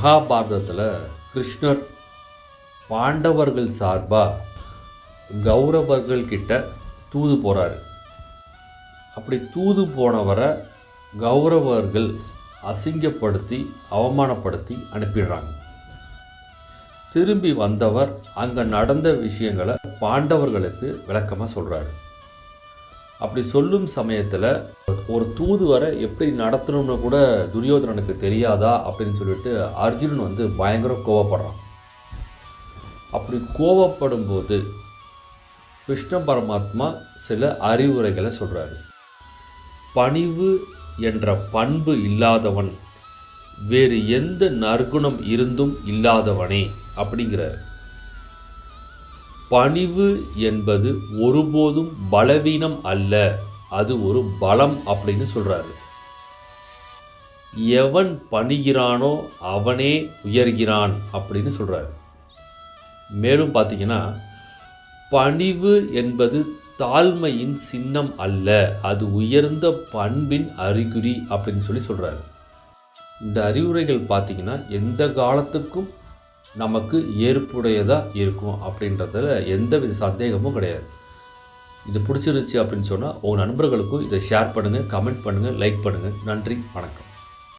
மகாபாரதத்தில் கிருஷ்ணர் பாண்டவர்கள் சார்பாக கௌரவர்கள் கிட்ட தூது போகிறாரு. அப்படி தூது போனவரை கௌரவர்கள் அசிங்கப்படுத்தி அவமானப்படுத்தி அனுப்பிடுறாங்க. திரும்பி வந்தவர் அங்கே நடந்த விஷயங்களை பாண்டவர்களுக்கு விளக்கமாக சொல்கிறாரு. அப்படி சொல்லும் சமயத்தில் ஒரு தூதுவரை எப்படி நடத்தணும்னு கூட துரியோதனனுக்கு தெரியாதா அப்படின்னு சொல்லிட்டு அர்ஜுனன் பயங்கர கோவப்படுறான். அப்படி கோவப்படும் போது கிருஷ்ண பரமாத்மா சில அறிவுரைகளை சொல்கிறாரு. பணிவு என்ற பண்பு இல்லாதவன் வேறு எந்த நற்குணம் இருந்தும் இல்லாதவனே அப்படிங்கிறார். பணிவு என்பது ஒருபோதும் பலவீனம் அல்ல, அது ஒரு பலம் அப்படின்னு சொல்கிறாரு. எவன் பணிகிறானோ அவனே உயர்கிறான் அப்படின்னு சொல்கிறாரு. மேலும் பார்த்தீங்கன்னா, பணிவு என்பது தாழ்மையின் சின்னம் அல்ல, அது உயர்ந்த பண்பின் அறிகுறி அப்படின்னு சொல்கிறாரு. இந்த அறிவுரைகள் பார்த்திங்கன்னா எந்த காலத்துக்கும் நமக்கு ஏற்புடையதாக இருக்கும் அப்படின்றதுல எந்தவித சந்தேகமும் கிடையாது. இது பிடிச்சிருந்துச்சி அப்படின்னு சொன்னால் உங்கள் நண்பர்களுக்கும் இதை ஷேர் பண்ணுங்கள், கமெண்ட் பண்ணுங்கள், லைக் பண்ணுங்கள். நன்றி, வணக்கம்.